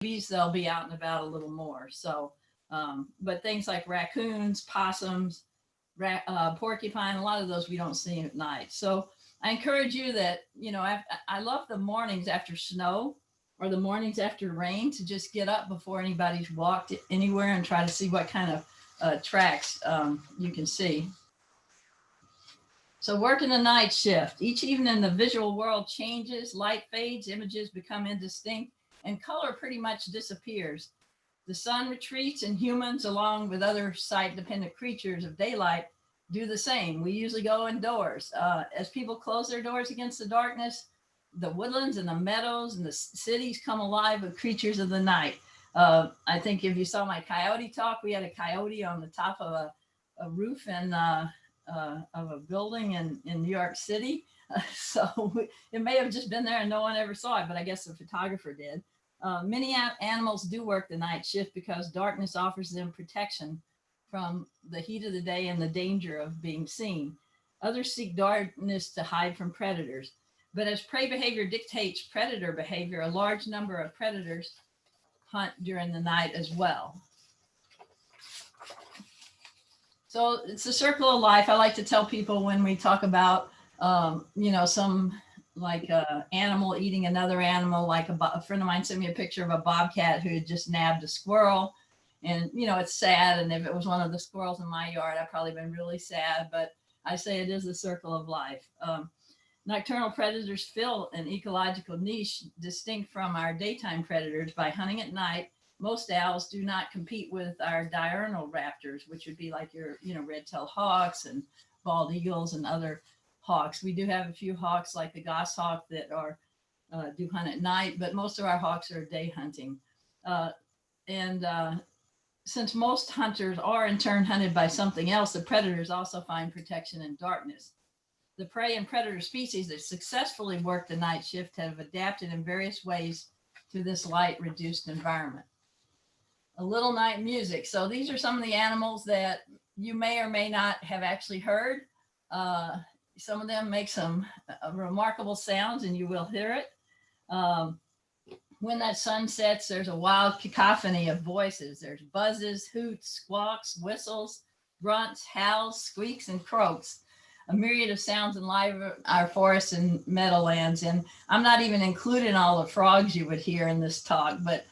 babies, they'll be out and about a little more. So, but things like raccoons, possums, porcupine, a lot of those we don't see at night. So I encourage you that, I love the mornings after snow or the mornings after rain to just get up before anybody's walked anywhere and try to see what kind of tracks you can see. So working the night shift, each evening the visual world changes, light fades, images become indistinct, and color pretty much disappears. The sun retreats, and humans, along with other sight-dependent creatures of daylight, do the same. We usually go indoors. As people close their doors against the darkness, the woodlands and the meadows and the cities come alive with creatures of the night. I think if you saw my coyote talk, we had a coyote on the top of a roof of a building in New York City. So it may have just been there and no one ever saw it, but I guess the photographer did. Many animals do work the night shift because darkness offers them protection from the heat of the day and the danger of being seen. Others seek darkness to hide from predators. But as prey behavior dictates predator behavior, a large number of predators hunt during the night as well. So it's a circle of life. I like to tell people when we talk about, some like animal eating another animal, like a friend of mine sent me a picture of a bobcat who had just nabbed a squirrel. And, it's sad. And if it was one of the squirrels in my yard, I'd probably been really sad. But I say it is a circle of life. Nocturnal predators fill an ecological niche distinct from our daytime predators by hunting at night. Most owls do not compete with our diurnal raptors, which would be like your, red-tailed hawks and bald eagles and other hawks. We do have a few hawks like the goshawk that are do hunt at night, but most of our hawks are day hunting. And since most hunters are in turn hunted by something else, the predators also find protection in darkness. The prey and predator species that successfully work the night shift have adapted in various ways to this light-reduced environment. A little night music. So these are some of the animals that you may or may not have actually heard. Some of them make some remarkable sounds and you will hear it. When that sun sets, there's a wild cacophony of voices. There's buzzes, hoots, squawks, whistles, grunts, howls, squeaks, and croaks. A myriad of sounds enliven our forests and meadowlands. And I'm not even including all the frogs you would hear in this talk, but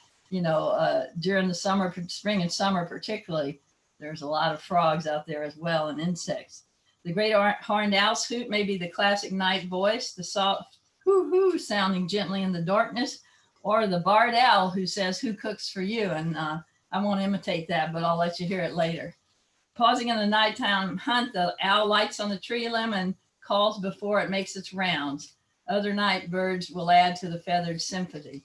during the summer, spring and summer particularly, there's a lot of frogs out there as well and insects. The great horned owl's hoot may be the classic night voice, the soft hoo-hoo sounding gently in the darkness, or the barred owl who says, "Who cooks for you?" And I won't imitate that, but I'll let you hear it later. Pausing in the nighttime hunt, the owl lights on the tree limb and calls before it makes its rounds. Other night birds will add to the feathered symphony.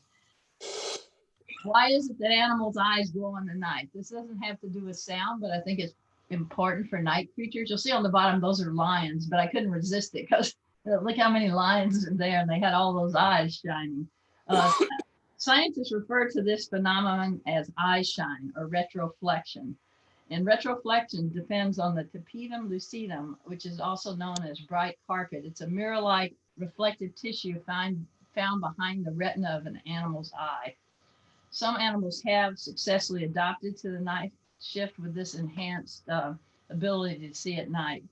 Why is it that animals' eyes glow in the night? This doesn't have to do with sound, but I think it's important for night creatures. You'll see on the bottom, those are lions, but I couldn't resist it because look how many lions are there and they had all those eyes shining. Scientists refer to this phenomenon as eye shine or retroflexion. And retroflexion depends on the tapetum lucidum, which is also known as bright carpet. It's a mirror-like reflective tissue found behind the retina of an animal's eye. Some animals have successfully adapted to the night shift with this enhanced ability to see at night.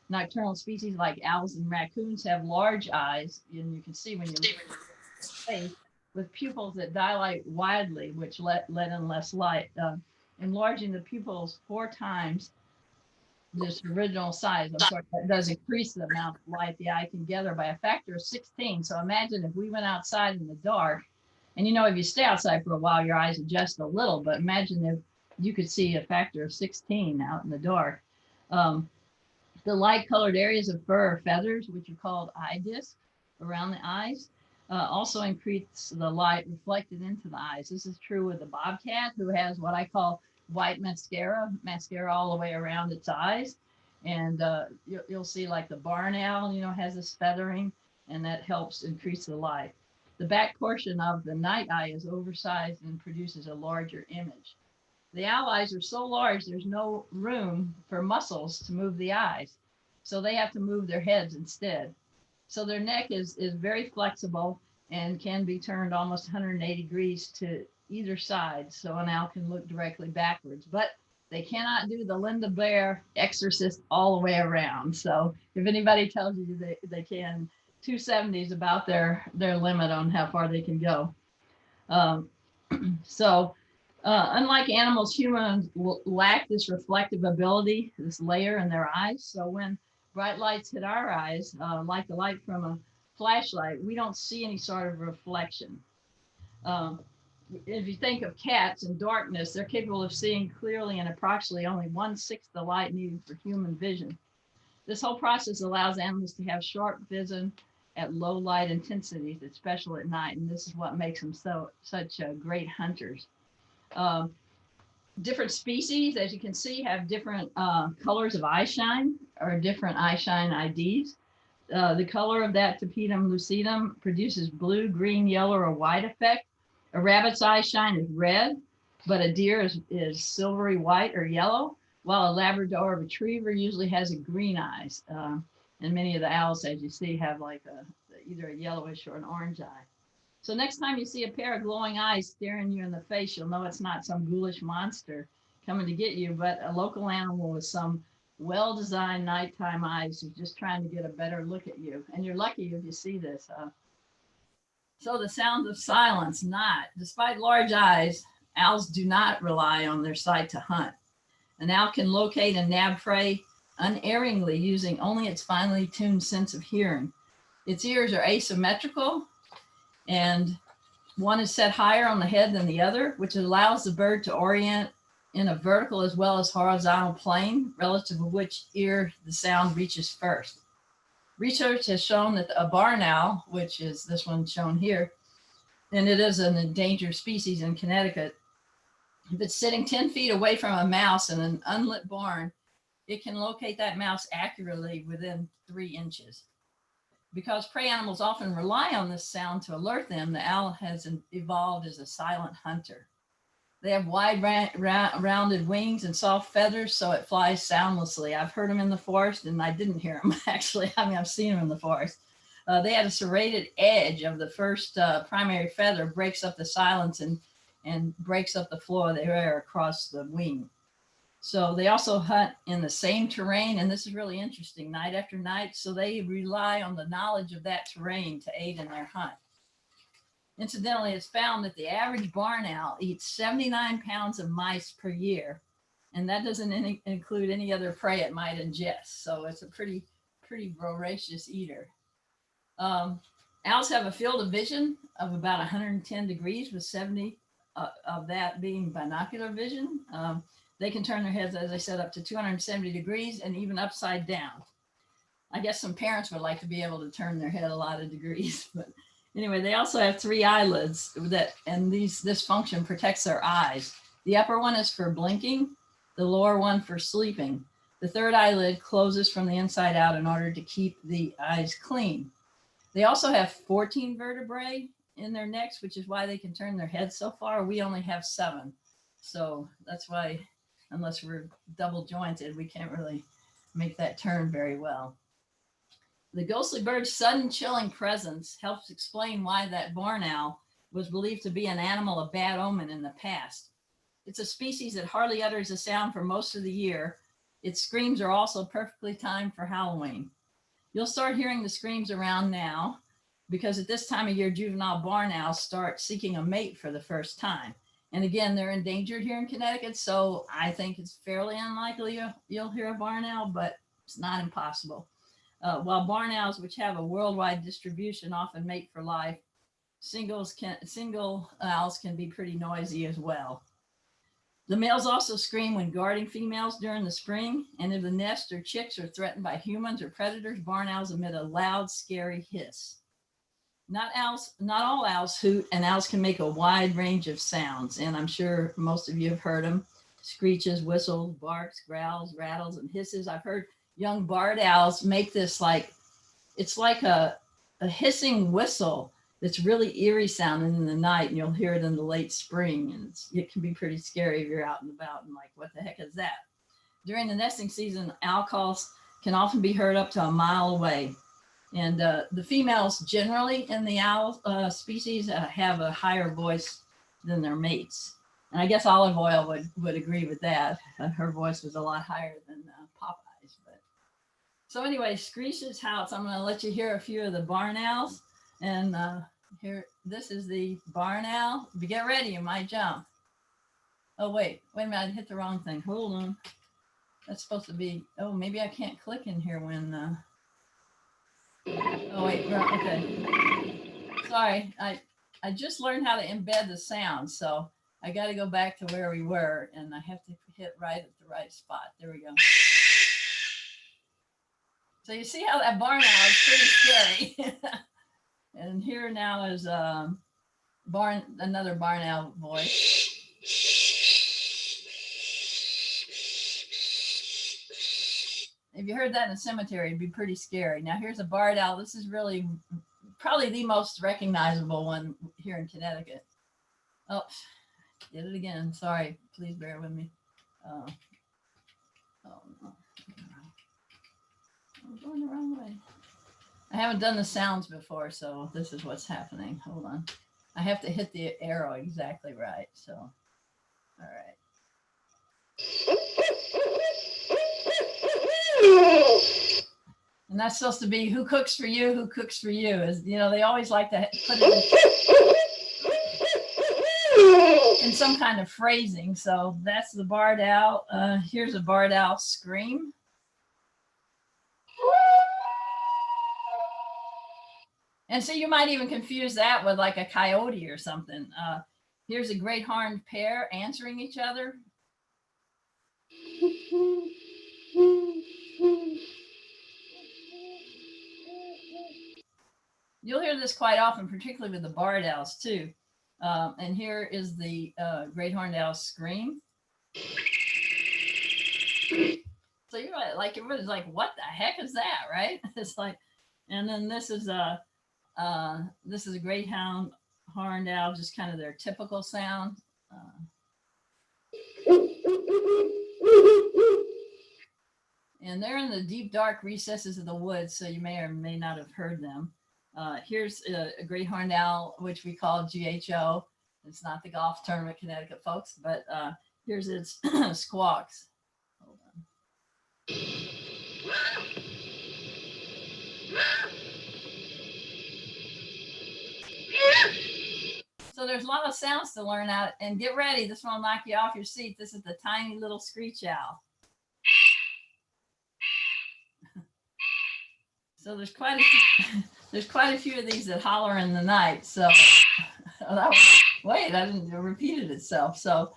Nocturnal species like owls and raccoons have large eyes, and you can see when you look at their face, with pupils that dilate widely, which let in less light, enlarging the pupils 4 times this original size. Of course, that does increase the amount of light the eye can gather by a factor of 16. So imagine if we went outside in the dark, and if you stay outside for a while, your eyes adjust a little, but imagine if you could see a factor of 16 out in the dark. The light colored areas of fur or feathers, which are called eye discs around the eyes, also increase the light reflected into the eyes. This is true with the bobcat, who has what I call white mascara all the way around its eyes. And you'll see like the barn owl, has this feathering, and that helps increase the light. The back portion of the night eye is oversized and produces a larger image. The owl eyes are so large, there's no room for muscles to move the eyes. So they have to move their heads instead. So their neck is very flexible and can be turned almost 180 degrees to either side, so an owl can look directly backwards. But they cannot do the Linda Blair exorcist all the way around. So if anybody tells you they can, 270 is about their limit on how far they can go. Um, so unlike animals, humans lack this reflective ability, this layer in their eyes. So when bright lights hit our eyes, like the light from a flashlight, we don't see any sort of reflection. Um, if you think of cats in darkness, they're capable of seeing clearly in approximately only 1/6 the light needed for human vision. This whole process allows animals to have sharp vision at low light intensities, especially at night, and this is what makes them such great hunters. Um, Different species, as you can see, have different colors of eye shine or different eye shine IDs. The color of that tapetum lucidum produces blue, green, yellow, or white effect. A rabbit's eye shine is red, but a deer is silvery white or yellow, while a Labrador retriever usually has a green eyes. And many of the owls, as you see, have like either a yellowish or an orange eye. So next time you see a pair of glowing eyes staring you in the face, you'll know it's not some ghoulish monster coming to get you, but a local animal with some well-designed nighttime eyes who's just trying to get a better look at you. And you're lucky if you see this. So the sounds of silence, not. Despite large eyes, owls do not rely on their sight to hunt. An owl can locate and nab prey unerringly using only its finely tuned sense of hearing. Its ears are asymmetrical, and one is set higher on the head than the other, which allows the bird to orient in a vertical as well as horizontal plane, relative to which ear the sound reaches first. Research has shown that a barn owl, which is this one shown here, and it is an endangered species in Connecticut, if it's sitting 10 feet away from a mouse in an unlit barn, it can locate that mouse accurately within 3 inches. Because prey animals often rely on this sound to alert them, the owl has evolved as a silent hunter. They have wide rounded wings and soft feathers, so it flies soundlessly. I've heard them in the forest, and I didn't hear them actually. I mean, I've seen them in the forest. They had a serrated edge of the first primary feather, breaks up the silence and breaks up the flow of the air across the wing. So they also hunt in the same terrain, and this is really interesting, night after night. So they rely on the knowledge of that terrain to aid in their hunt. Incidentally, it's found that the average barn owl eats 79 pounds of mice per year, and that doesn't include any other prey it might ingest. So it's a pretty voracious eater. Owls have a field of vision of about 110 degrees, with 70 of that being binocular vision. They can turn their heads, as I said, up to 270 degrees and even upside down. I guess some parents would like to be able to turn their head a lot of degrees, but anyway, they also have 3 eyelids and this function protects their eyes. The upper one is for blinking, the lower one for sleeping. The third eyelid closes from the inside out in order to keep the eyes clean. They also have 14 vertebrae in their necks, which is why they can turn their heads so far. We only have 7. So that's why, unless we're double jointed, we can't really make that turn very well. The ghostly bird's sudden chilling presence helps explain why that barn owl was believed to be an animal of bad omen in the past. It's a species that hardly utters a sound for most of the year. Its screams are also perfectly timed for Halloween. You'll start hearing the screams around now, because at this time of year, juvenile barn owls start seeking a mate for the first time. And again, they're endangered here in Connecticut, so I think it's fairly unlikely you'll hear a barn owl, but it's not impossible. While barn owls, which have a worldwide distribution, often mate for life, single owls can be pretty noisy as well. The males also scream when guarding females during the spring, and if the nest or chicks are threatened by humans or predators, barn owls emit a loud, scary hiss. Not all owls hoot, and owls can make a wide range of sounds, and I'm sure most of you have heard them. Screeches, whistles, barks, growls, rattles, and hisses. I've heard young barred owls make this it's like a hissing whistle that's really eerie sounding in the night, and you'll hear it in the late spring, and it can be pretty scary if you're out and about and like, what the heck is that? During the nesting season, owl calls can often be heard up to a mile away. And the females generally in the owl species have a higher voice than their mates. And I guess Olive Oil would agree with that. Her voice was a lot higher than Popeye's. But so anyway, Screech's house. I'm going to let you hear a few of the barn owls. And here, this is the barn owl. Get ready, you might jump. Oh, wait a minute, I hit the wrong thing. Hold on. That's supposed to be, oh, maybe I can't click in here when, oh, wait, okay. Sorry, I just learned how to embed the sound, so I got to go back to where we were, and I have to hit right at the right spot. There we go. So you see how that barn owl is pretty scary. And here now is another barn owl voice. If you heard that in a cemetery, it'd be pretty scary. Now here's a barred owl. This is really probably the most recognizable one here in Connecticut. Oh, did it again. Sorry. Please bear with me. Oh no. I'm going the wrong way. I haven't done the sounds before, so this is what's happening. Hold on. I have to hit the arrow exactly right. So, all right. And that's supposed to be who cooks for you, who cooks for you. Is, you know, they always like to put it in some kind of phrasing. So that's the barred owl. Here's a barred owl scream. And so you might even confuse that with like a coyote or something. Here's a great horned pair answering each other. You'll hear this quite often, particularly with the barred owls too. And here is the great horned owl scream. So you're like, everybody's like, what the heck is that, right? It's like, and then this is a great horned owl, just kind of their typical sound. And they're in the deep, dark recesses of the woods, so you may or may not have heard them. Here's a great horned owl, which we call GHO. It's not the golf tournament, Connecticut, folks, but here's its squawks. Hold on. So there's a lot of sounds to learn out, and get ready. This one will knock you off your seat. This is the tiny little screech owl. So there's quite a few of these that holler in the night. So wait, I didn't repeated itself. So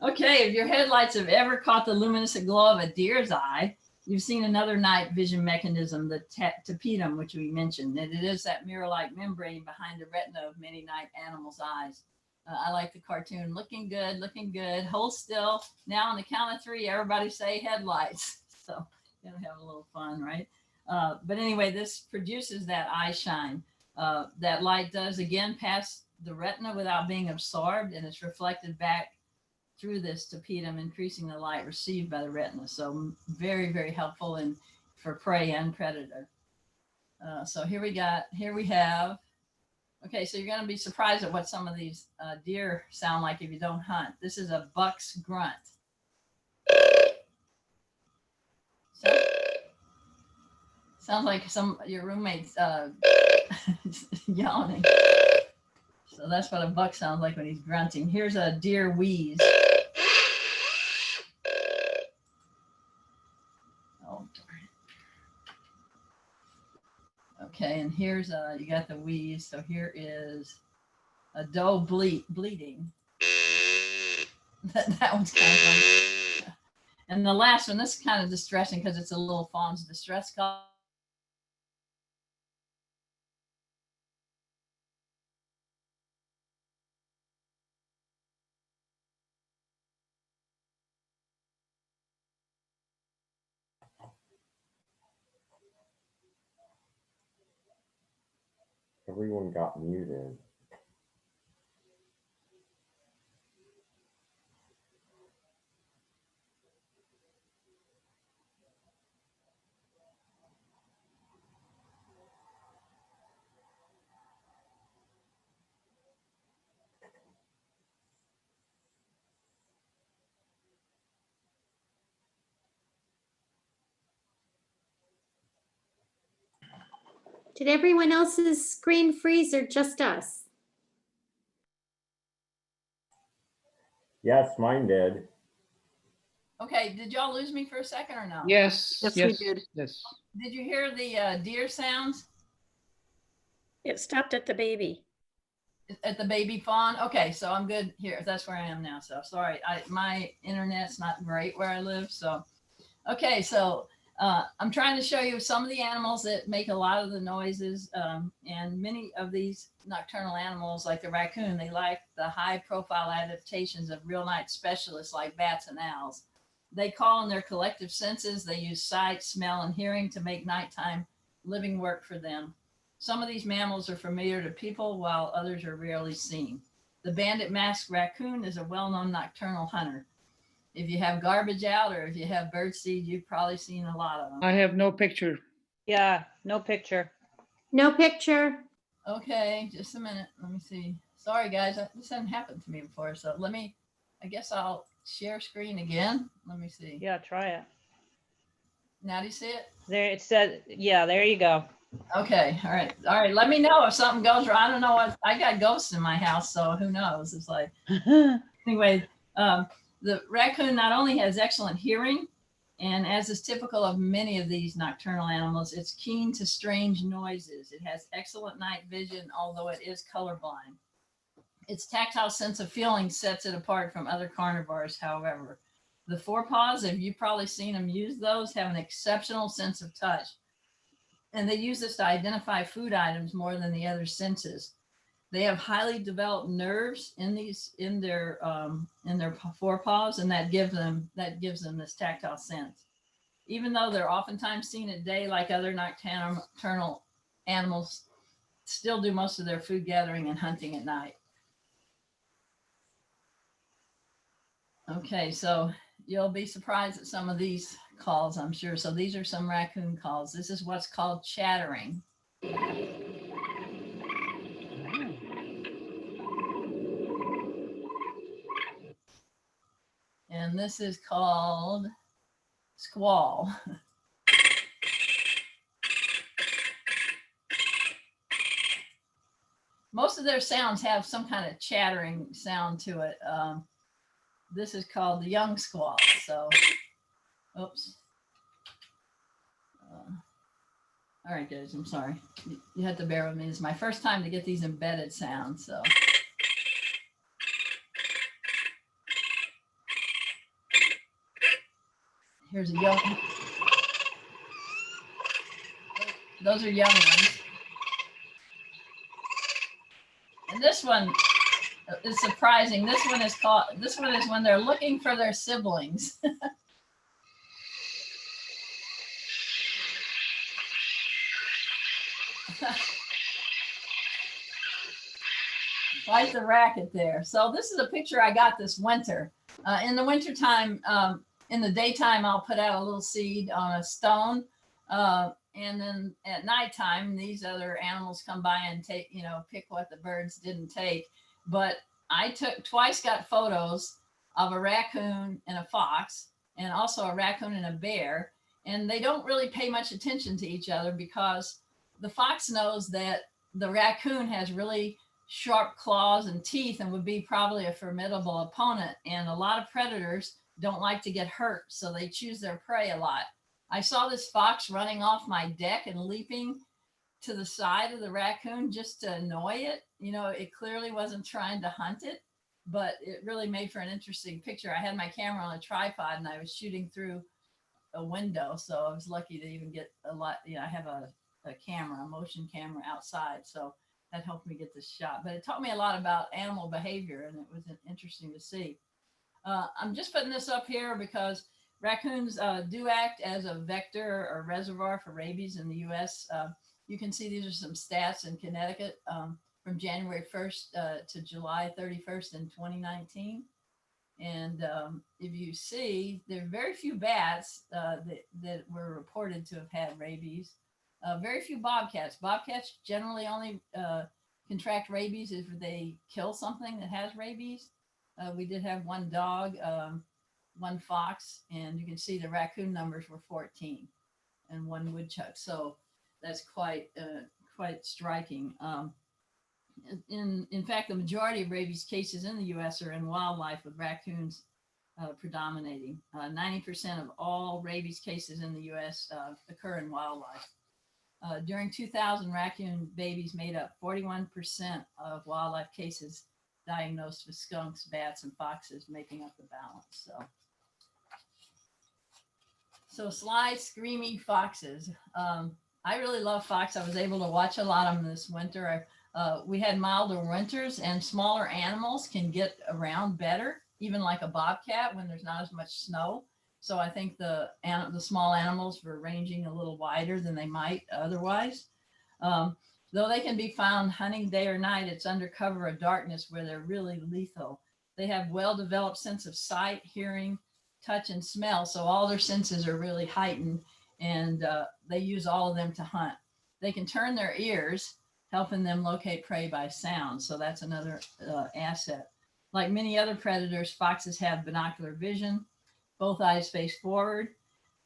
okay, if your headlights have ever caught the luminescent glow of a deer's eye, you've seen another night vision mechanism, the tapetum, which we mentioned. And it is that mirror-like membrane behind the retina of many night animals' eyes. I like the cartoon. Looking good, looking good. Hold still. Now on the count of 3, everybody say headlights. So you're gonna have a little fun, right? But anyway, this produces that eye shine. That light does again pass the retina without being absorbed, and it's reflected back through this tapetum, increasing the light received by the retina. So very, very helpful for prey and predator. So here we have, okay, so you're going to be surprised at what some of these deer sound like if you don't hunt. This is a buck's grunt. So, sounds like your roommate's yawning. So that's what a buck sounds like when he's grunting. Here's a deer wheeze. Oh, darn. Okay, and here's you got the wheeze. So here is a doe bleating. that one's kind of funny. And the last one, this is kind of distressing because it's a little fawn's distress call. Everyone got muted. Did everyone else's screen freeze or just us? Yes, mine did. Okay, did y'all lose me for a second or no? Yes. Yes, we did. Yes. Did you hear the deer sounds It stopped at the baby. at the baby fawn? Okay, so I'm good here. That's where I am now. So sorry, my internet's not great where I live. So, okay, so I'm trying to show you some of the animals that make a lot of the noises, and many of these nocturnal animals, like the raccoon, they like the high profile adaptations of real night specialists like bats and owls. They call on their collective senses. They use sight, smell, and hearing to make nighttime living work for them. Some of these mammals are familiar to people while others are rarely seen. The banded masked raccoon is a well-known nocturnal hunter. If you have garbage out or if you have birdseed, you've probably seen a lot of them. I have no picture. Yeah, no picture. No picture. Okay, just a minute. Let me see. Sorry, guys, this hasn't happened to me before. So I guess I'll share screen again. Let me see. Yeah, try it. Now do you see it? There it said, yeah, there you go. Okay, all right. All right, let me know if something goes wrong. I don't know what, I got ghosts in my house, so who knows? It's like, anyway, the raccoon not only has excellent hearing, and as is typical of many of these nocturnal animals, it's keen to strange noises. It has excellent night vision, although it is colorblind. Its tactile sense of feeling sets it apart from other carnivores, however. The forepaws, if you've probably seen them use those, have an exceptional sense of touch. And they use this to identify food items more than the other senses. They have highly developed nerves in their forepaws, and that gives them this tactile sense. Even though they're oftentimes seen at day like other nocturnal animals, still do most of their food gathering and hunting at night. Okay, so you'll be surprised at some of these calls, I'm sure. So these are some raccoon calls. This is what's called chattering. And this is called squall. Most of their sounds have some kind of chattering sound to it. This is called the young squall. So, oops. All right, guys, I'm sorry. You have to bear with me. It's my first time to get these embedded sounds, so. Here's a young. Those are young ones. And this one is surprising. This one is when they're looking for their siblings. Quite the racket there. So this is a picture I got this winter. In the wintertime, in the daytime, I'll put out a little seed on a stone. And then at nighttime, these other animals come by and take, pick what the birds didn't take. But I twice got photos of a raccoon and a fox, and also a raccoon and a bear. And they don't really pay much attention to each other because the fox knows that the raccoon has really sharp claws and teeth and would be probably a formidable opponent. And a lot of predators don't like to get hurt, so they choose their prey a lot. I saw this fox running off my deck and leaping to the side of the raccoon just to annoy it. It clearly wasn't trying to hunt it, but it really made for an interesting picture. I had my camera on a tripod and I was shooting through a window, so I was lucky to even get a lot. I have a camera, a motion camera outside, so that helped me get this shot. But it taught me a lot about animal behavior, and it was interesting to see. I'm just putting this up here because raccoons do act as a vector or reservoir for rabies in the U.S. You can see these are some stats in Connecticut from January 1st to July 31st in 2019. And if you see, there are very few bats that were reported to have had rabies. Very few bobcats. Bobcats generally only contract rabies if they kill something that has rabies. We did have one dog, one fox, and you can see the raccoon numbers were 14 and one woodchuck. So that's quite quite striking. In fact, the majority of rabies cases in the U.S. are in wildlife, with raccoons predominating. 90% of all rabies cases in the U.S. Occur in wildlife. During 2000, raccoon babies made up 41% of wildlife cases diagnosed, with skunks, bats, and foxes making up the balance. So sly, screamy foxes. I really love fox. I was able to watch a lot of them this winter. We had milder winters, and smaller animals can get around better, even like a bobcat when there's not as much snow. So I think the small animals were ranging a little wider than they might otherwise. Though they can be found hunting day or night, it's under cover of darkness where they're really lethal. They have well-developed sense of sight, hearing, touch, and smell. So all their senses are really heightened, and they use all of them to hunt. They can turn their ears, helping them locate prey by sound. So that's another asset. Like many other predators, foxes have binocular vision. Both eyes face forward.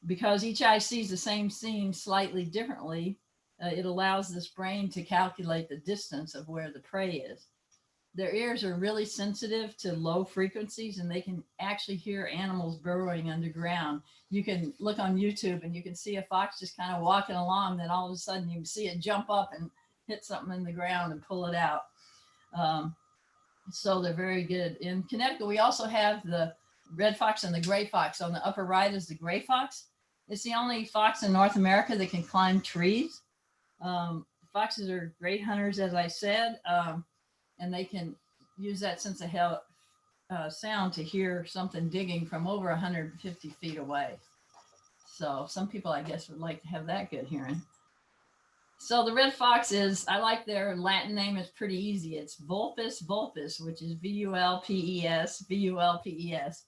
Because each eye sees the same scene slightly differently, it allows this brain to calculate the distance of where the prey is. Their ears are really sensitive to low frequencies, and they can actually hear animals burrowing underground. You can look on YouTube and you can see a fox just kind of walking along, then all of a sudden you can see it jump up and hit something in the ground and pull it out. So they're very good. In Connecticut, we also have the red fox and the gray fox. On the upper right is the gray fox. It's the only fox in North America that can climb trees. Foxes are great hunters, as I said, and they can use that sense of sound to hear something digging from over 150 feet away. So some people, I guess, would like to have that good hearing. So the red fox is, I like their Latin name, it's pretty easy. It's Vulpes vulpes, which is Vulpes, Vulpes.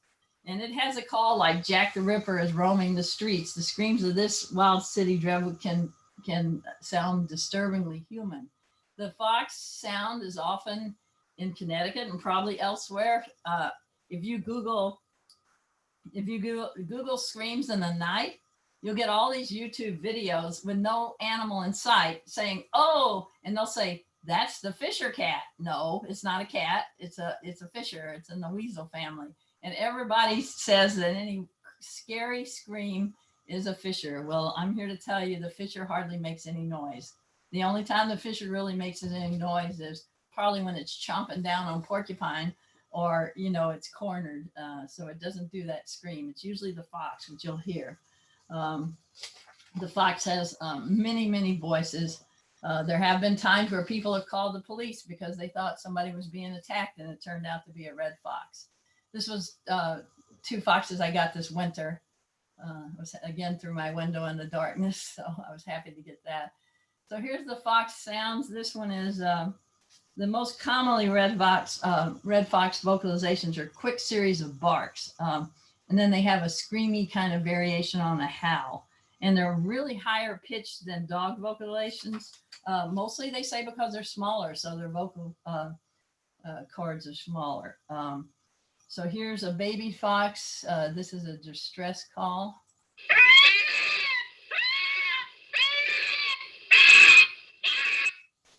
And it has a call like Jack the Ripper is roaming the streets. The screams of this wild city dread can sound disturbingly human. The fox sound is often in Connecticut and probably elsewhere. If you Google screams in the night, you'll get all these YouTube videos with no animal in sight saying, "Oh," and they'll say, "That's the Fisher cat." No, it's not a cat. It's a fisher. It's in the weasel family. And everybody says that any scary scream is a fisher. Well, I'm here to tell you the fisher hardly makes any noise. The only time the fisher really makes any noise is probably when it's chomping down on porcupine, or, it's cornered. So it doesn't do that scream. It's usually the fox, which you'll hear. The fox has many, many voices. There have been times where people have called the police because they thought somebody was being attacked, and it turned out to be a red fox. This was 2 foxes I got this winter. It was again through my window in the darkness, so I was happy to get that. So here's the fox sounds. This one is the most commonly red fox vocalizations are quick series of barks. And then they have a screamy kind of variation on a howl. And they're really higher pitched than dog vocalizations. Mostly they say because they're smaller, so their vocal cords are smaller. So here's a baby fox. This is a distress call.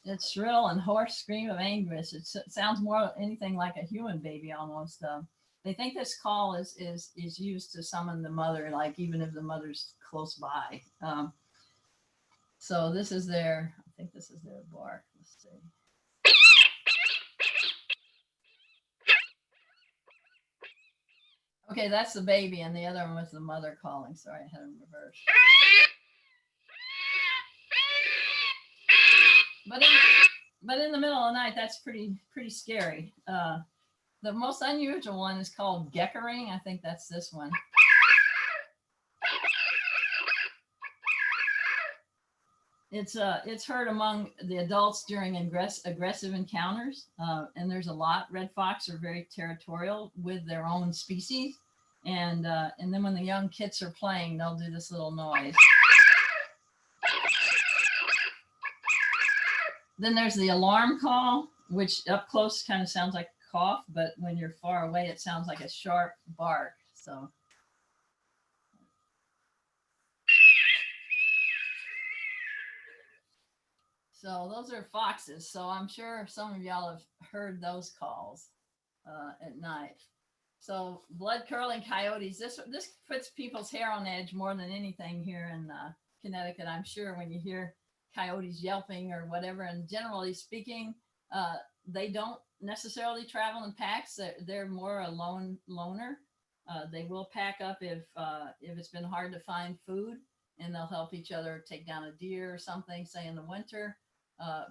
It's shrill and hoarse scream of anguish. It sounds more anything like a human baby almost. They think this call is used to summon the mother, like even if the mother's close by. So this is I think this is their bark. Let's see. Okay, that's the baby, and the other one was the mother calling. Sorry, I had them reversed. But in the middle of the night, that's pretty scary. The most unusual one is called geckering. I think that's this one. It's heard among the adults during aggressive encounters, and there's a lot. Red fox are very territorial with their own species, and then when the young kits are playing, they'll do this little noise. Then there's the alarm call, which up close kind of sounds like a cough, but when you're far away, it sounds like a sharp bark. So So those are foxes. So I'm sure some of y'all have heard those calls at night. So blood curdling coyotes. This puts people's hair on edge more than anything here in Connecticut. I'm sure when you hear coyotes yelping or whatever. And generally speaking, they don't necessarily travel in packs. They're more a loner. They will pack up if it's been hard to find food, and they'll help each other take down a deer or something, say in the winter.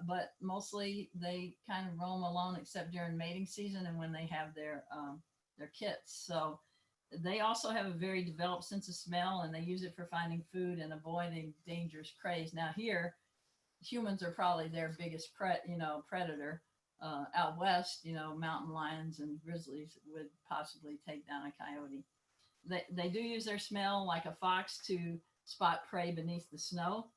But mostly they kind of roam alone, except during mating season and when they have their kits. So they also have a very developed sense of smell, and they use it for finding food and avoiding dangerous prey. Now here, humans are probably their biggest predator. Out west, mountain lions and grizzlies would possibly take down a coyote. They do use their smell like a fox to spot prey beneath the snow.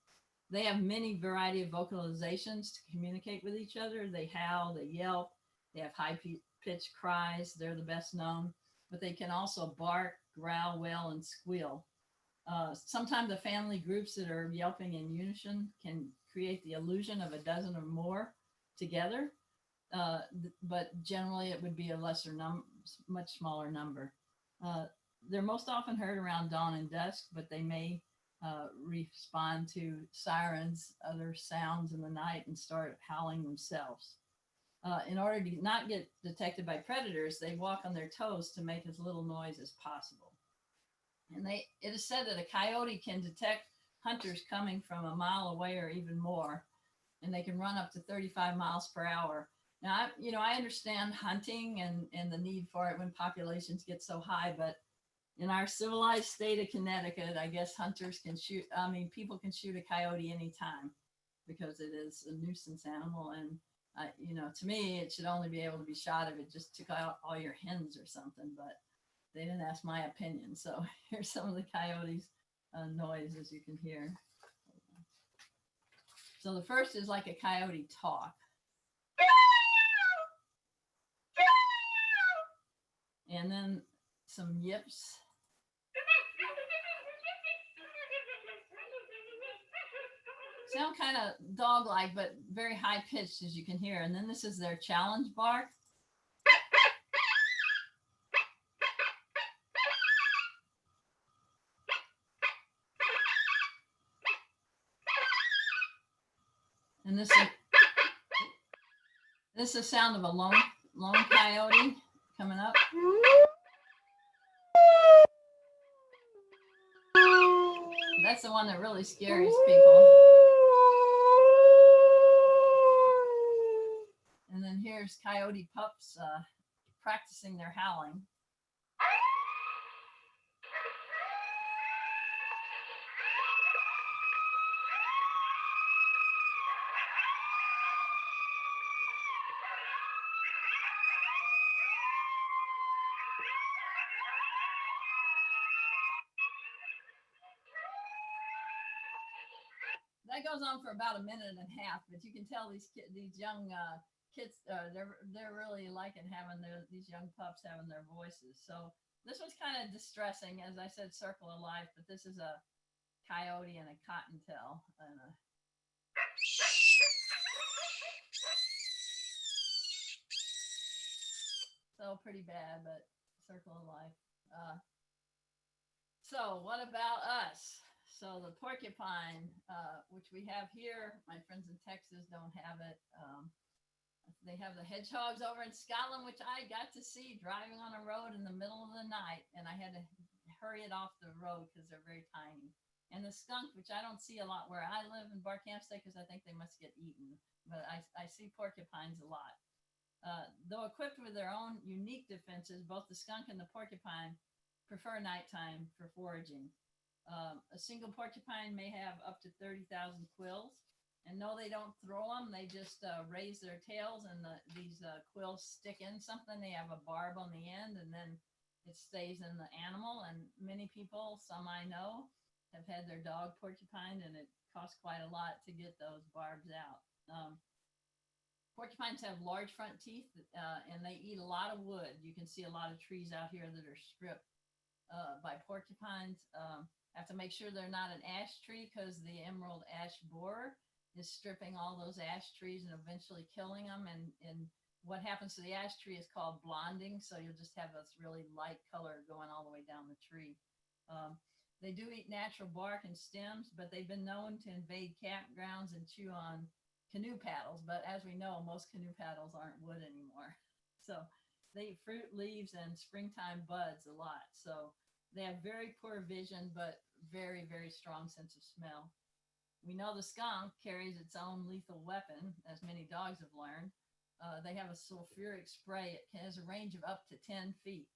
They have many variety of vocalizations to communicate with each other. They howl, they yelp, they have high pitched cries. They're the best known, but they can also bark, growl, wail, and squeal. Sometimes the family groups that are yelping in unison can create the illusion of a dozen or more together, but generally it would be a much smaller number. They're most often heard around dawn and dusk, but they may respond to sirens, other sounds in the night, and start howling themselves. In order to not get detected by predators, they walk on their toes to make as little noise as possible. And it is said that a coyote can detect hunters coming from a mile away or even more, and they can run up to 35 miles per hour. Now, I understand hunting and the need for it when populations get so high, but in our civilized state of Connecticut, I guess people can shoot a coyote anytime because it is a nuisance animal. And, to me, it should only be able to be shot if it just took out all your hens or something, but they didn't ask my opinion. So here's some of the coyotes' noises you can hear. So the first is like a coyote talk. And then some yips. Sound kind of dog-like, but very high-pitched, as you can hear. And then this is their challenge bark. And this is the sound of a lone coyote coming up. That's the one that really scares people. And then here's coyote pups practicing their howling. That goes on for about a minute and a half, but you can tell these young kids, they're really liking having these young pups having their voices. So this was kind of distressing, as I said, circle of life, but this is a coyote and a cottontail. So pretty bad, but circle of life. So what about us? So the porcupine, which we have here, my friends in Texas don't have it. They have the hedgehogs over in Scotland, which I got to see driving on a road in the middle of the night, and I had to hurry it off the road because they're very tiny. And the skunk, which I don't see a lot where I live in Barkhamsted because I think they must get eaten, but I see porcupines a lot. Though equipped with their own unique defenses, both the skunk and the porcupine prefer nighttime for foraging. A single porcupine may have up to 30,000 quills, and no, they don't throw them. They just raise their tails, and these quills stick in something. They have a barb on the end, and then it stays in the animal. And many people, some I know, have had their dog porcupine, and it costs quite a lot to get those barbs out. Porcupines have large front teeth, and they eat a lot of wood. You can see a lot of trees out here that are stripped by porcupines. Have to make sure they're not an ash tree because the emerald ash borer is stripping all those ash trees and eventually killing them. And what happens to the ash tree is called blonding. So you'll just have this really light color going all the way down the tree. Um, they do eat natural bark and stems, but they've been known to invade campgrounds and chew on canoe paddles. But as we know, most canoe paddles aren't wood anymore. So they eat fruit, leaves, and springtime buds a lot. So they have very poor vision, but very, very strong sense of smell. We know the skunk carries its own lethal weapon, as many dogs have learned. They have a sulfuric spray. It has a range of up to 10 feet,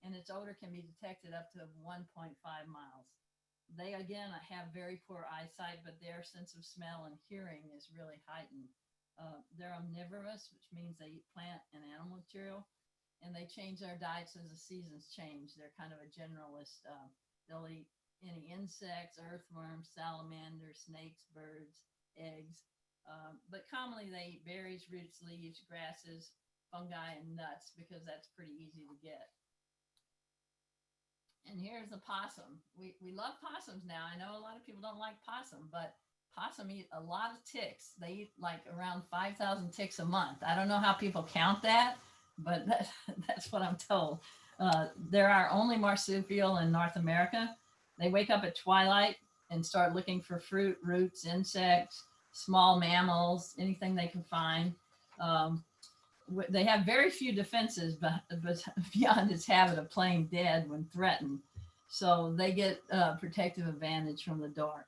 and its odor can be detected up to 1.5 miles. They, again, have very poor eyesight, but their sense of smell and hearing is really heightened. They're omnivorous, which means they eat plant and animal material, and they change their diets as the seasons change. They're kind of a generalist. They'll eat any insects, earthworms, salamanders, snakes, birds, eggs. But commonly they eat berries, roots, leaves, grasses, fungi, and nuts because that's pretty easy to get. And here's the possum. We love possums now. I know a lot of people don't like possum, but possum eat a lot of ticks. They eat like around 5,000 ticks a month. I don't know how people count that, but that's what I'm told. They're our only marsupial in North America. They wake up at twilight and start looking for fruit, roots, insects, small mammals, anything they can find. They have very few defenses, but beyond its habit of playing dead when threatened. So they get a protective advantage from the dark.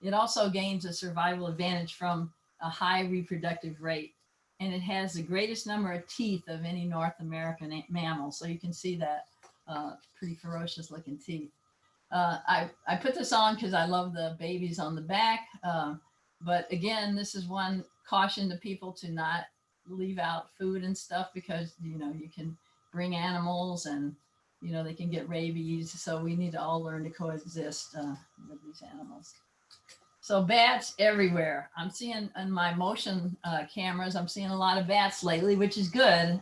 It also gains a survival advantage from a high reproductive rate. And it has the greatest number of teeth of any North American mammal. So you can see that pretty ferocious looking teeth. I put this on because I love the babies on the back. But again, this is one caution to people to not leave out food and stuff because, you can bring animals and, they can get rabies. So we need to all learn to coexist with these animals. So bats everywhere. I'm seeing in my motion cameras, I'm seeing a lot of bats lately, which is good.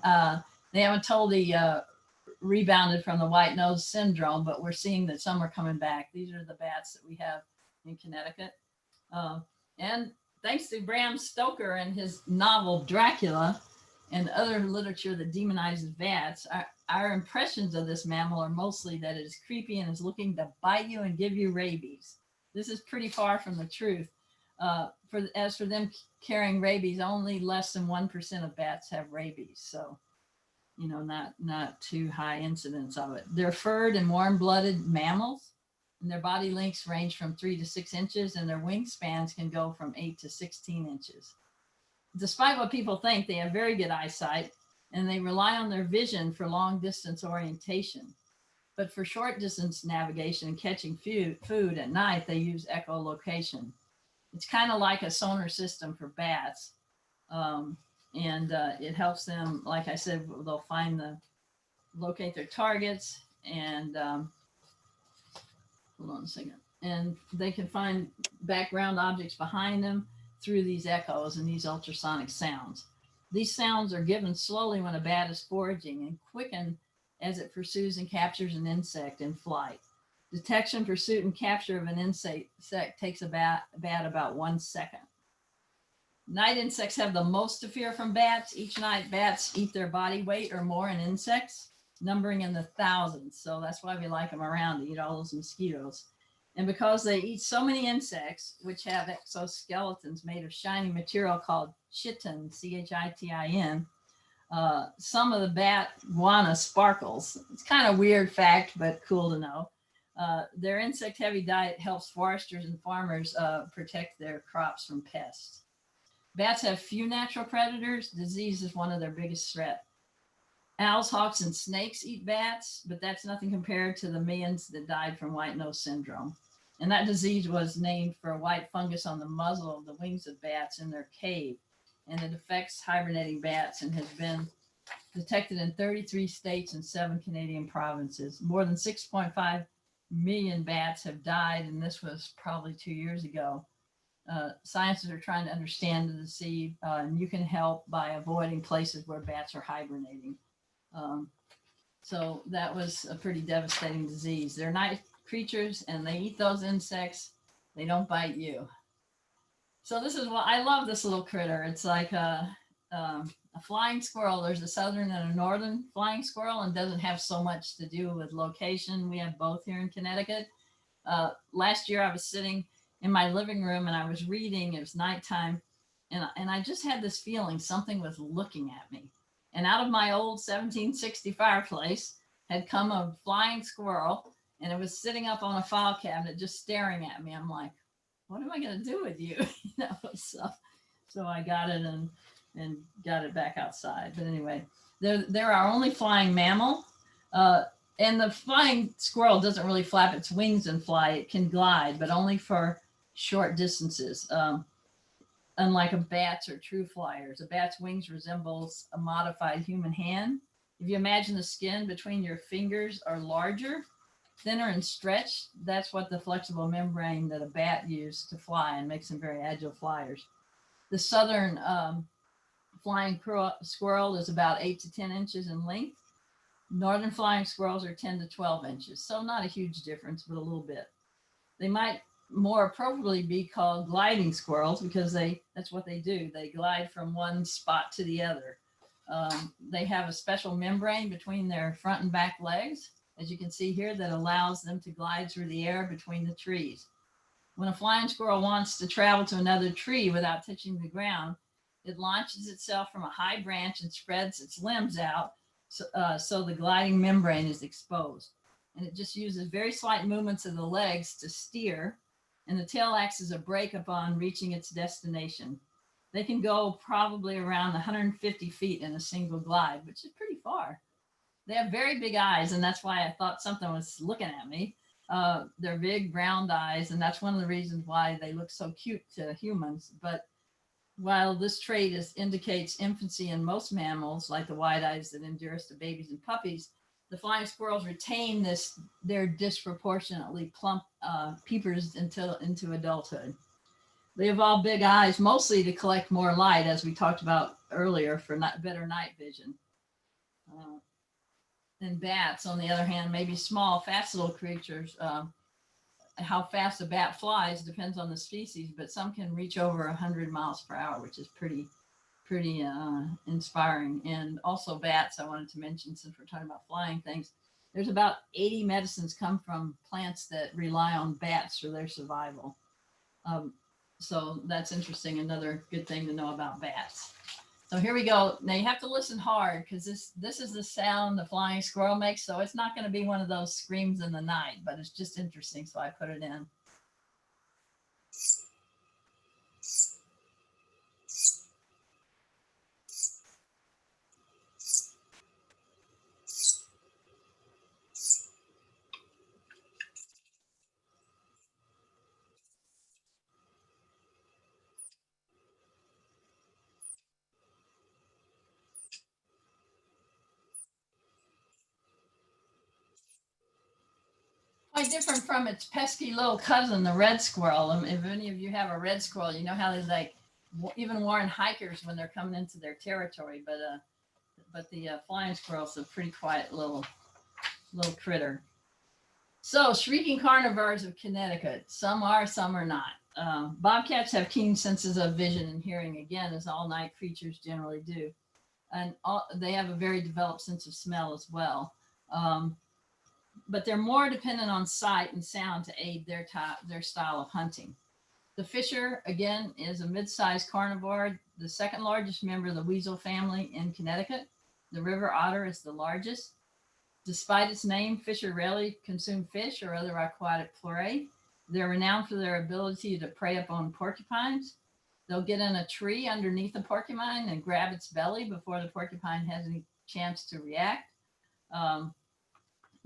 They haven't totally rebounded from the white nose syndrome, but we're seeing that some are coming back. These are the bats that we have in Connecticut. And thanks to Bram Stoker and his novel Dracula and other literature that demonizes bats, our impressions of this mammal are mostly that it is creepy and is looking to bite you and give you rabies. This is pretty far from the truth. As for them carrying rabies, only less than 1% of bats have rabies. So, not too high incidence of it. They're furred and warm-blooded mammals, and their body lengths range from 3 to 6 inches, and their wingspans can go from 8 to 16 inches. Despite what people think, they have very good eyesight, and they rely on their vision for long-distance orientation. But for short distance navigation and catching food at night, they use echolocation. It's kind of like a sonar system for bats. And it helps them, like I said, they'll locate their targets and hold on a second. And they can find background objects behind them through these echoes and these ultrasonic sounds. These sounds are given slowly when a bat is foraging and quicken as it pursues and captures an insect in flight. Detection, pursuit, and capture of an insect takes about 1 second. Night insects have the most to fear from bats. Each night, bats eat their body weight or more in insects, numbering in the thousands. So that's why we like them around, to eat all those mosquitoes. And because they eat so many insects, which have exoskeletons made of shiny material called chitin, C-H-I-T-I-N, some of the bat guana sparkles. It's kind of a weird fact, but cool to know. Their insect-heavy diet helps foresters and farmers protect their crops from pests. Bats have few natural predators. Disease is one of their biggest threats. Owls, hawks, and snakes eat bats, but that's nothing compared to the millions that died from white nose syndrome. And that disease was named for a white fungus on the muzzle of the wings of bats in their cave. And it affects hibernating bats and has been detected in 33 states and 7 Canadian provinces. More than 6.5 million bats have died, and this was probably 2 years ago. Scientists are trying to understand the disease, and you can help by avoiding places where bats are hibernating. So that was a pretty devastating disease. They're night creatures and they eat those insects. They don't bite you. So this is what I love, this little critter. It's like a flying squirrel. There's a southern and a northern flying squirrel, and doesn't have so much to do with location. We have both here in Connecticut. Last year I was sitting in my living room and I was reading. It was nighttime, and I just had this feeling something was looking at me. And out of my old 1760 fireplace had come a flying squirrel, and it was sitting up on a file cabinet just staring at me. I'm like, what am I going to do with you? So I got it and got it back outside. But anyway, they're our only flying mammal. And the flying squirrel doesn't really flap its wings and fly. It can glide, but only for short distances. Unlike a bat's or true flyers, a bat's wings resembles a modified human hand. If you imagine the skin between your fingers are larger, thinner and stretched, that's what the flexible membrane that a bat used to fly, and makes them very agile flyers. The southern flying squirrel is about 8 to 10 inches in length. Northern flying squirrels are 10 to 12 inches. So not a huge difference, but a little bit. They might more appropriately be called gliding squirrels because that's what they do. They glide from one spot to the other. They have a special membrane between their front and back legs, as you can see here, that allows them to glide through the air between the trees. When a flying squirrel wants to travel to another tree without touching the ground, it launches itself from a high branch and spreads its limbs out so the gliding membrane is exposed. And it just uses very slight movements of the legs to steer, and the tail acts as a brake upon reaching its destination. They can go probably around 150 feet in a single glide, which is pretty far. They have very big eyes, and that's why I thought something was looking at me. They're big round eyes, and that's one of the reasons why they look so cute to humans. But while this trait indicates infancy in most mammals, like the wide eyes that endures to babies and puppies, the flying squirrels retain their disproportionately plump peepers into adulthood. They evolve big eyes mostly to collect more light, as we talked about earlier, for better night vision. And bats, on the other hand, may be small, fast little creatures. How fast a bat flies depends on the species, but some can reach over 100 miles per hour, which is pretty inspiring. And also bats, I wanted to mention, since we're talking about flying things, there's about 80 medicines come from plants that rely on bats for their survival. So that's interesting. Another good thing to know about bats. So here we go. Now you have to listen hard, because this is the sound the flying squirrel makes. So it's not going to be one of those screams in the night, but it's just interesting. So I put it in. Quite different from its pesky little cousin, the red squirrel. If any of you have a red squirrel, you know how they like even warn hikers when they're coming into their territory. But the flying squirrel's a pretty quiet little critter. So shrieking carnivores of Connecticut. Some are, some are not. Bobcats have keen senses of vision and hearing, again, as all night creatures generally do. And they have a very developed sense of smell as well. But they're more dependent on sight and sound to aid their style of hunting. The fisher, again, is a mid-sized carnivore, the second largest member of the weasel family in Connecticut. The river otter is the largest. Despite its name, fisher rarely consume fish or other aquatic prey. They're renowned for their ability to prey upon porcupines. They'll get in a tree underneath a porcupine and grab its belly before the porcupine has any chance to react.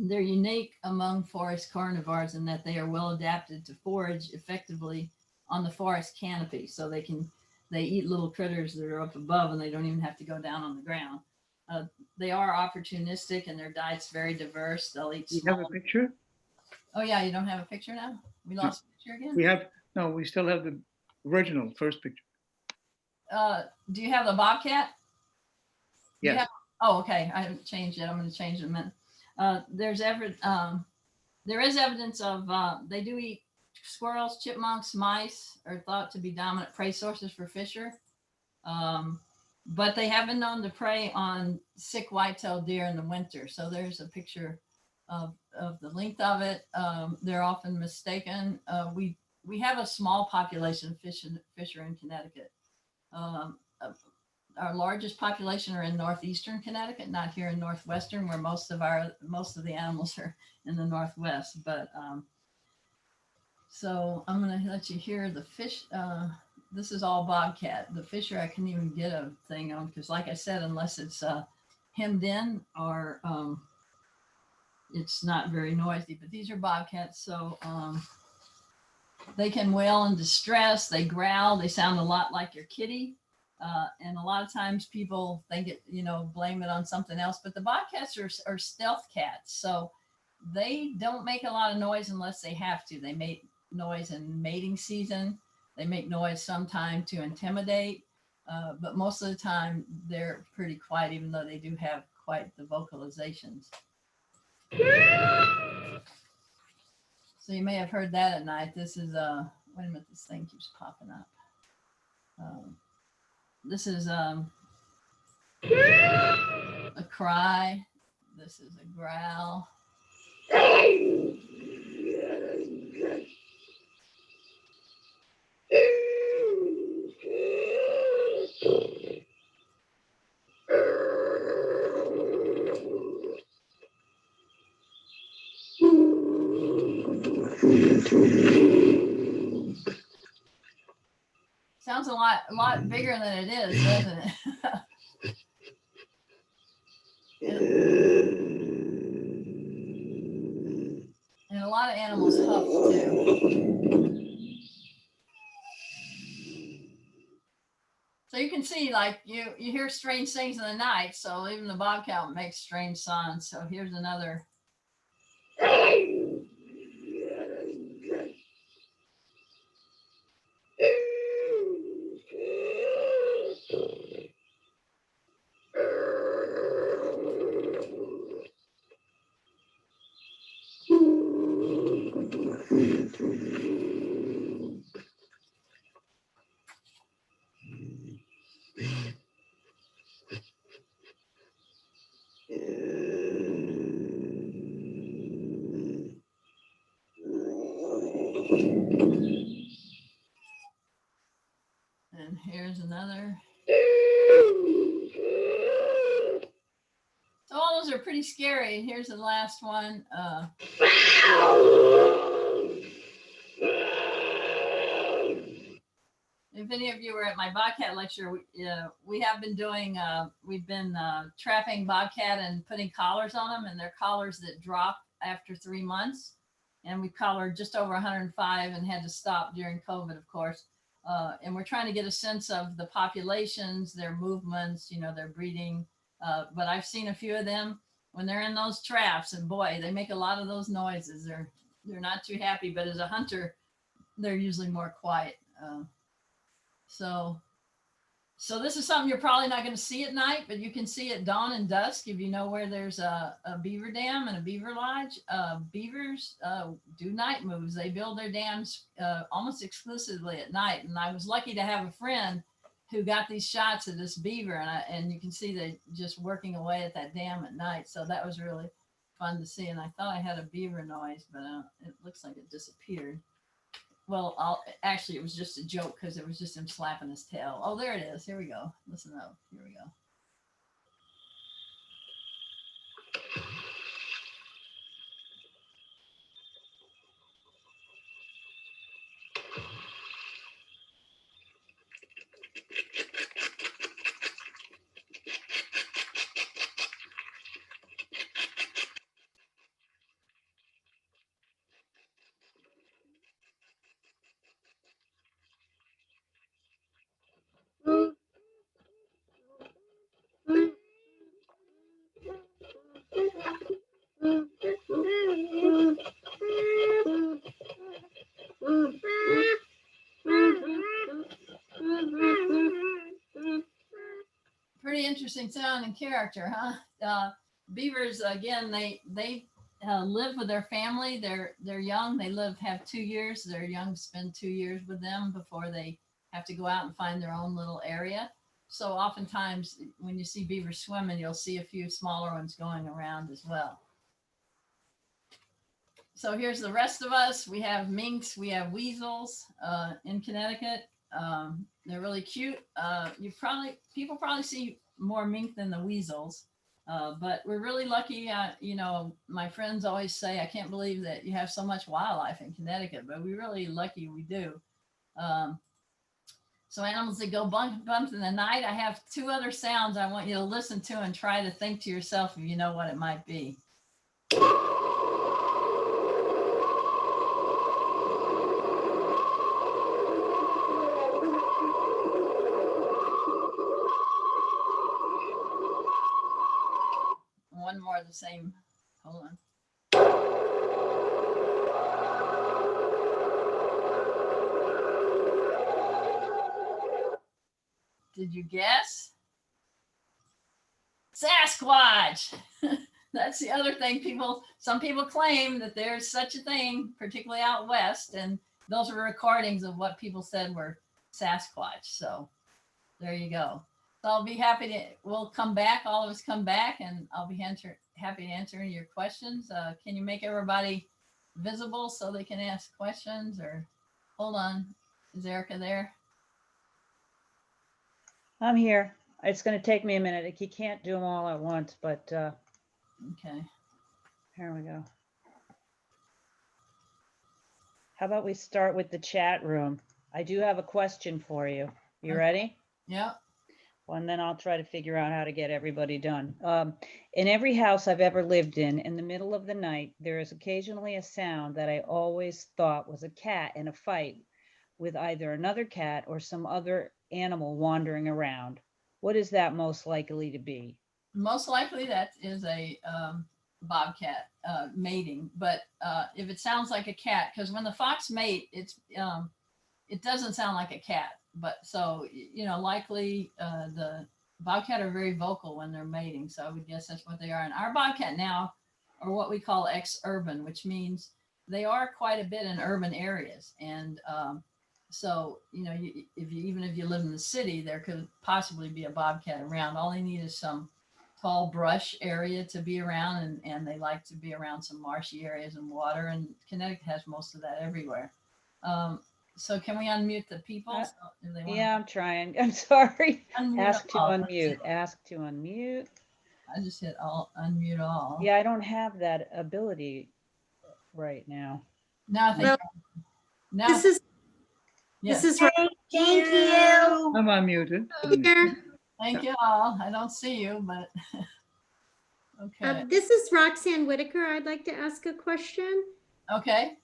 They're unique among forest carnivores in that they are well adapted to forage effectively on the forest canopy. So they eat little critters that are up above, and they don't even have to go down on the ground. They are opportunistic, and their diet's very diverse. They'll eat You small. have a picture? Oh yeah, you don't have a picture now? We lost a picture again? We have, no, we still have the original first picture. Do you have the bobcat? You Yes. have- oh, okay. I haven't changed it. I'm going to change it in a minute. There is evidence of they do eat squirrels, chipmunks, mice are thought to be dominant prey sources for fisher. But they have been known to prey on sick white-tailed deer in the winter. So there's a picture of the length of it. They're often mistaken. We have a small population of fisher in Connecticut. Our largest population are in northeastern Connecticut, not here in northwestern, where most of the animals are in the northwest. But so I'm going to let you hear the fish. This is all bobcat. The fisher I couldn't even get a thing on because, like I said, unless it's hemmed in or it's not very noisy. But these are bobcats, so they can wail in distress. They growl. They sound a lot like your kitty. And a lot of times people think it, blame it on something else. But the bobcats are stealth cats, so they don't make a lot of noise unless they have to. They make noise in mating season. They make noise sometime to intimidate, but most of the time they're pretty quiet, even though they do have quite the vocalizations. So you may have heard that at night. This is wait a minute, this thing keeps popping up. This is a cry. This is a growl. Sounds a lot bigger than it is, doesn't it? And a lot of animals huff too. So you can see, like, you hear strange things in the night. So even the bobcat makes strange sounds. So here's another. And here's another. So all those are pretty scary. And here's the last one. If any of you were at my bobcat lecture, we have been doing, we've been trapping bobcat and putting collars on them, and they're collars that drop after 3 months. And we collared just over 105 and had to stop during COVID, of course. And we're trying to get a sense of the populations, their movements, their breeding. But I've seen a few of them when they're in those traps, and boy, they make a lot of those noises. They're not too happy, but as a hunter, they're usually more quiet. So this is something you're probably not going to see at night, but you can see at dawn and dusk if you know where there's a beaver dam and a beaver lodge. Beavers do night moves. They build their dams almost exclusively at night. And I was lucky to have a friend who got these shots of this beaver, and you can see they just working away at that dam at night. So that was really fun to see. And I thought I had a beaver noise, but it looks like it disappeared. Well, actually, it was just a joke because it was just him slapping his tail. Oh, there it is. Here we go. Listen up. Here we go. Pretty interesting sound and character, huh? Beavers, again, they live with their family. They're young. They have 2 years. They're young, spend 2 years with them before they have to go out and find their own little area. So oftentimes when you see beavers swimming, you'll see a few smaller ones going around as well. So here's the rest of us. We have minks, we have weasels in Connecticut. They're really cute. People probably see more mink than the weasels, but we're really lucky. You know, my friends always say, I can't believe that you have so much wildlife in Connecticut, but we're really lucky we do. So animals that go bump in the night, I have 2 other sounds I want you to listen to and try to think to yourself if you know what it might be. One more the same. Hold on. Did you guess? Sasquatch. That's the other thing. Some people claim that there's such a thing, particularly out west, and those are recordings of what people said were Sasquatch. So there you go. So I'll be happy to, we'll come back, all of us come back, and I'll be happy to answer your questions. Can you make everybody visible so they can ask questions, or hold on, is Erica there? I'm here. It's going to take me a minute. You can't do them all at once, but Okay. here we go. How about we start with the chat room? I do have a question for you. You Okay. ready? Yeah. Well, and then I'll try to figure out how to get everybody done. In every house I've ever lived in the middle of the night, there is occasionally a sound that I always thought was a cat in a fight with either another cat or some other animal wandering around. What is that most likely to be? Most likely that is a bobcat mating, but if it sounds like a cat, because when the fox mate, it doesn't sound like a cat, but so, you know, likely the bobcat are very vocal when they're mating, so I would guess that's what they are. And our bobcat now are what we call ex-urban, which means they are quite a bit in urban areas. And so, you know, even if you live in the city, there could possibly be a bobcat around. All they need is some tall brush area to be around, and they like to be around some marshy areas and water, and Connecticut has most of that everywhere. So can we unmute the people? So if they Yeah, I'm trying. I'm sorry. unmute Ask to all. unmute. Ask to unmute. I just hit unmute all. Yeah, I don't have that ability right now. Now I think Well, now This is yes. this is Ro- Thank you. I'm unmuted. here. Thank you all. I don't see you, but okay. This is Roxanne Whitaker. I'd like to ask a question. Okay.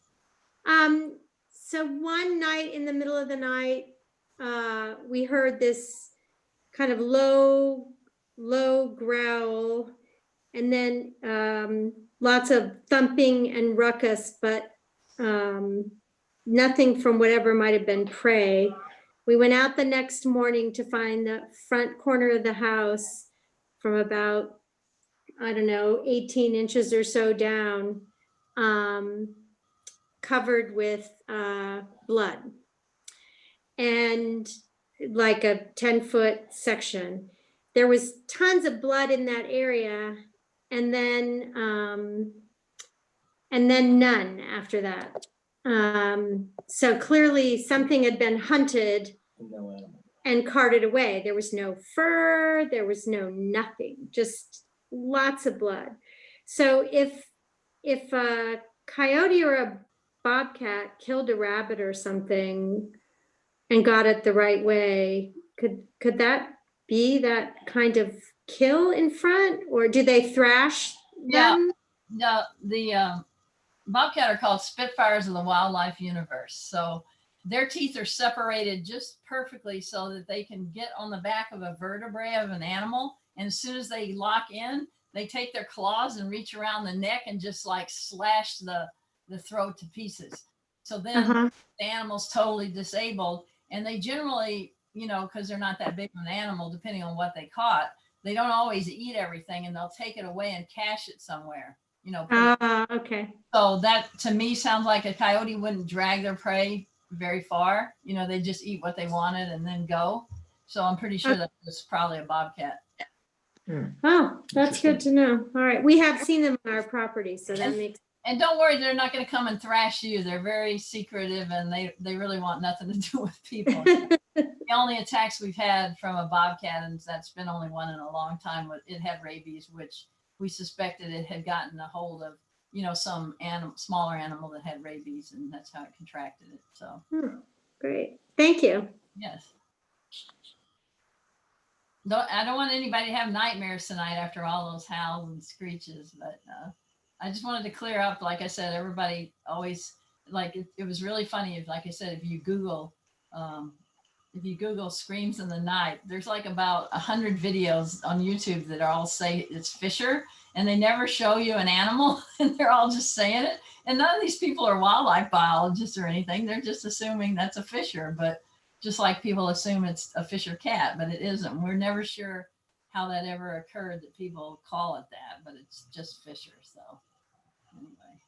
So one night in the middle of the night, we heard this kind of low growl, and then lots of thumping and ruckus, but nothing from whatever might have been prey. We went out the next morning to find the front corner of the house from about, I don't know, 18 inches or so down, covered with blood, and like a 10-foot section. There was tons of blood in that area, and then none after that. So clearly something had been hunted and carted away. There was no fur, there was no nothing, just lots of blood. So if a coyote or a bobcat killed a rabbit or something and got it the right way, could that be that kind of kill in front, or do they thrash them? No, the bobcat are called spitfires of the wildlife universe. So their teeth are separated just perfectly so that they can get on the back of a vertebrae of an animal. And as soon as they lock in, they take their claws and reach around the neck and just like slash the throat to pieces. So then the animal's totally disabled. And they generally, you know, because they're not that big of an animal, depending on what they caught, they don't always eat everything, and they'll take it away and cache it somewhere. you know. Okay. So that to me sounds like a coyote wouldn't drag their prey very far. You know, they just eat what they wanted and then go. So I'm pretty sure that was probably a bobcat. Oh, that's good to know. All right. We have seen them on our property, so that makes, And don't worry, they're not going to come and thrash you. They're very secretive and they really want nothing to do with people. The only attacks we've had from a bobcat, and that's been only one in a long time, but it had rabies, which we suspected it had gotten a hold of, you know, some smaller animal that had rabies, and that's how it contracted it. So, great. Thank you. yes. I don't want anybody to have nightmares tonight after all those howls and screeches, but I just wanted to clear up. Like I said, everybody always like it was really funny. Like I said, if you Google screams in the night, there's like about 100 videos on YouTube that all say it's Fisher, and they never show you an animal, and they're all just saying it. And none of these people are wildlife biologists or anything. They're just assuming that's a Fisher, but just like people assume it's a Fisher cat, but it isn't. We're never sure how that ever occurred that people call it that, but it's just Fisher. So anyway.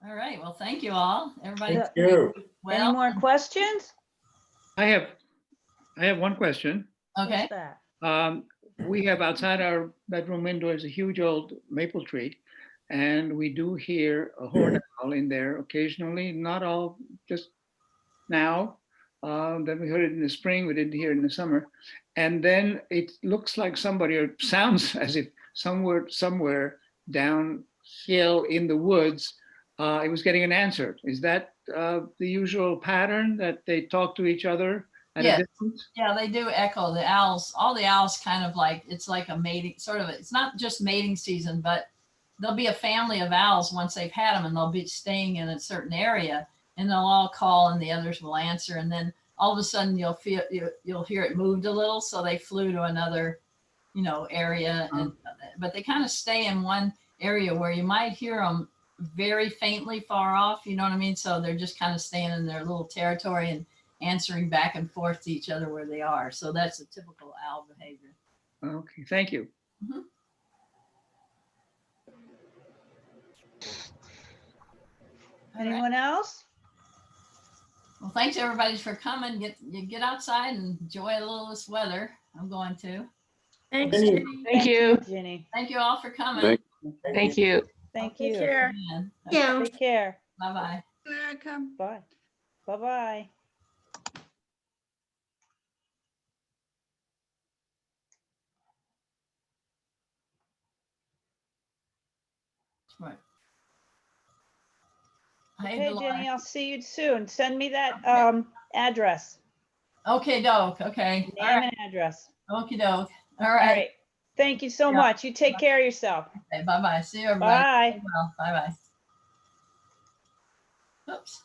All right. Well, thank you all. Everybody. Thank you. Well, Any more questions? I have one question. okay. What's that? We have outside our bedroom window is a huge old maple tree, and we do hear a horned owl in there occasionally, not all, just now. Then we heard it in the spring, we didn't hear it in the summer. And then it looks like somebody, or sounds as if somewhere downhill in the woods, it was getting an answer. Is that the usual pattern, that they talk to each other at Yes. a distance? Yeah, they do echo. The owls, all the owls kind of like, it's like a mating sort of, it's not just mating season, but there'll be a family of owls once they've had them, and they'll be staying in a certain area, and they'll all call and the others will answer. And then all of a sudden you'll hear it moved a little. So they flew to another, you know, area, and but they kind of stay in one area where you might hear them very faintly far off. You know what I mean? So they're just kind of staying in their little territory and answering back and forth to each other where they are. So that's a typical owl behavior. Okay, thank you. Mhm. All right. Anyone else? Well, thanks everybody for coming. Get outside and enjoy a little of this weather. I'm going to. Thanks, Ginny. Ginny. Thank you. Ginny. Thank you all for coming. Thank you. Thank Take you. care. Yeah. Take care. Bye-bye. Bye. Bye-bye. Right. Hey, Okay, Delora. Jenny, I'll see you soon. Send me that address, Okay, doke. Okay. All name right. and address. Okie doke. All All right. right. Thank you so Yeah. much. You take care of yourself. Okay, bye-bye. See you everybody. Bye. Well, bye-bye. Oops.